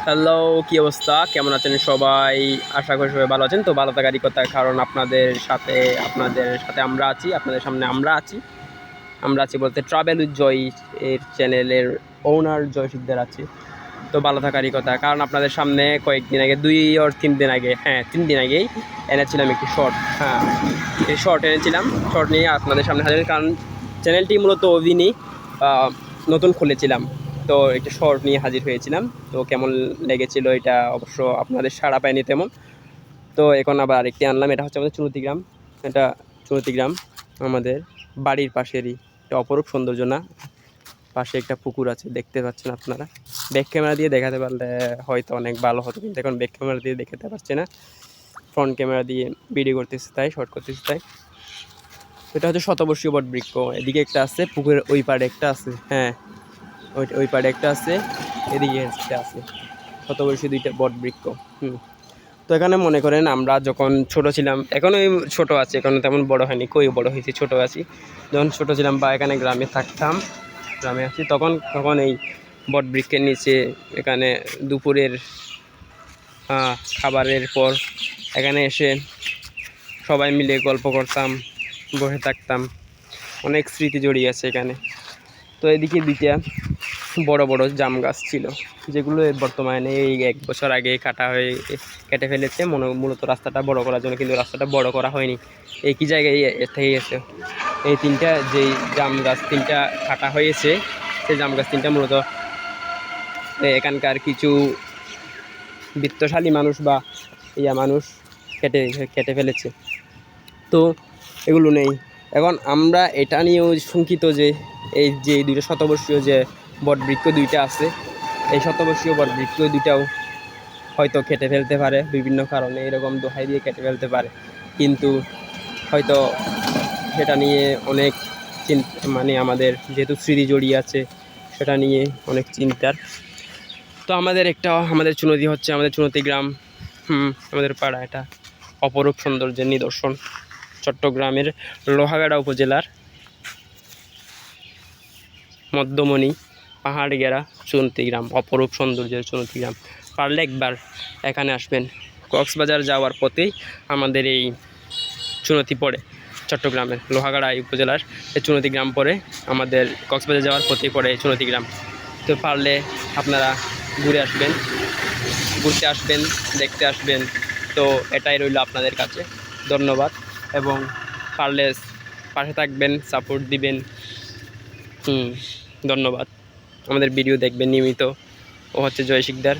Hello, কি অবস্থা? কেমন আছেন সবাই? আশা করি সবাই ভালো আছেন। তো ভালো থাকারই কথা, কারণ আপনাদের সাথে আমরা আছি, আপনাদের সামনে আমরা আছি বলতে ট্রাভেল উইথ জয় এর চ্যানেলের ওনার জয় শিকদার আছি। তো ভালো থাকারই কথা, কারণ আপনাদের সামনে কয়েকদিন আগে 2 or 3 দিন আগে, 3 দিন আগেই এনেছিলাম একটি শর্ট। এই শর্ট এনেছিলাম, শর্ট নিয়ে আপনাদের সামনে হাজির। কারণ চ্যানেলটি মূলত অভিনয় নতুন খুলেছিলাম, তো একটা শর্ট নিয়ে হাজির হয়েছিলাম। তো কেমন লেগেছিল এটা অবশ্য আপনাদের সাড়া পায়নি তেমন। তো এখন আবার আরেকটি আনলাম, এটা হচ্ছে আমাদের চুনতিগ্রাম। এটা চুনতিগ্রাম আমাদের বাড়ির পাশেরই একটা অপরূপ সৌন্দর্য না? পাশে একটা পুকুর আছে, দেখতে পাচ্ছেন আপনারা। ব্যাক ক্যামেরা দিয়ে দেখাতে পারলে হয়তো অনেক ভালো হতো, কিন্তু এখন ব্যাক ক্যামেরা দিয়ে দেখাতে পারছে না, ফ্রন্ট ক্যামেরা দিয়ে ভিডিও করতেছে তাই, শর্ট করতেছে তাই। এটা হচ্ছে শতবর্ষীয় বট বৃক্ষ। এদিকে একটা আছে, পুকুরের ওই পাড়ে একটা আছে, ওই পাড়ে একটা আছে, এদিকে একটা আছে, শতবর্ষী 2টা বট বৃক্ষ। তো এখানে মনে করেন আমরা যখন ছোট ছিলাম, এখনও ছোট আছে, এখনও তেমন বড় হয়নি, কই বড় হয়েছি, ছোট আছি। যখন ছোট ছিলাম বা এখানে গ্রামে থাকতাম, গ্রামে আছি, তখন এই বট বৃক্ষের নিচে এখানে দুপুরের খাবারের পর এখানে এসে সবাই মিলে গল্প করতাম, বসে থাকতাম। অনেক স্মৃতি জড়িয়ে আছে এখানে। তো এদিকে 2টা বড় বড় জাম গাছ ছিল, যেগুলো বর্তমানে এই 1 বছর আগে কেটে ফেলেছে মূলত রাস্তাটা বড় করার জন্য, কিন্তু রাস্তাটা বড় করা হয়নি, একই জায়গায় থেকে গেছে। এই 3টা যেই জাম গাছ 3টা কাটা হয়েছে, সেই জাম গাছ 3টা মূলত এখানকার কিছু বিত্তশালী মানুষ বা মানুষ কেটে ফেলেছে। তো এগুলো নেই এখন। আমরা এটা নিয়েও শঙ্কিত যে এই যে 2টা শতবর্ষীয় যে বটবৃক্ষ 2টা আছে, এই শতবর্ষীয় বটবৃক্ষ 2টাও হয়তো কেটে ফেলতে পারে বিভিন্ন কারণে, এরকম দোহাই দিয়ে কেটে ফেলতে পারে। কিন্তু হয়তো সেটা নিয়ে অনেক আমাদের যেহেতু স্মৃতি জড়িয়ে আছে, সেটা নিয়ে অনেক চিন্তার। তো আমাদের চুনতি হচ্ছে আমাদের চুনতি গ্রাম, আমাদের পাড়া। এটা অপরূপ সৌন্দর্যের নিদর্শন। চট্টগ্রামের লোহাগাড়া উপজেলার মধ্যমণি পাহাড়গেরা চুনতি গ্রাম, অপরূপ সৌন্দর্যের চুনতি গ্রাম। পারলে একবার এখানে আসবেন। কক্সবাজার যাওয়ার পথেই আমাদের এই চুনতি পড়ে, চট্টগ্রামের লোহাগাড়া উপজেলার এই চুনতি গ্রাম পড়ে, আমাদের কক্সবাজার যাওয়ার পথেই পড়ে এই চুনতি গ্রাম। তো পারলে আপনারা ঘুরতে আসবেন, দেখতে আসবেন। তো এটাই রইল আপনাদের কাছে, ধন্যবাদ। এবং পারলে পাশে থাকবেন, সাপোর্ট দিবেন। ধন্যবাদ। আমাদের ভিডিও দেখবেন নিয়মিত। ও হচ্ছে জয় শিকদার।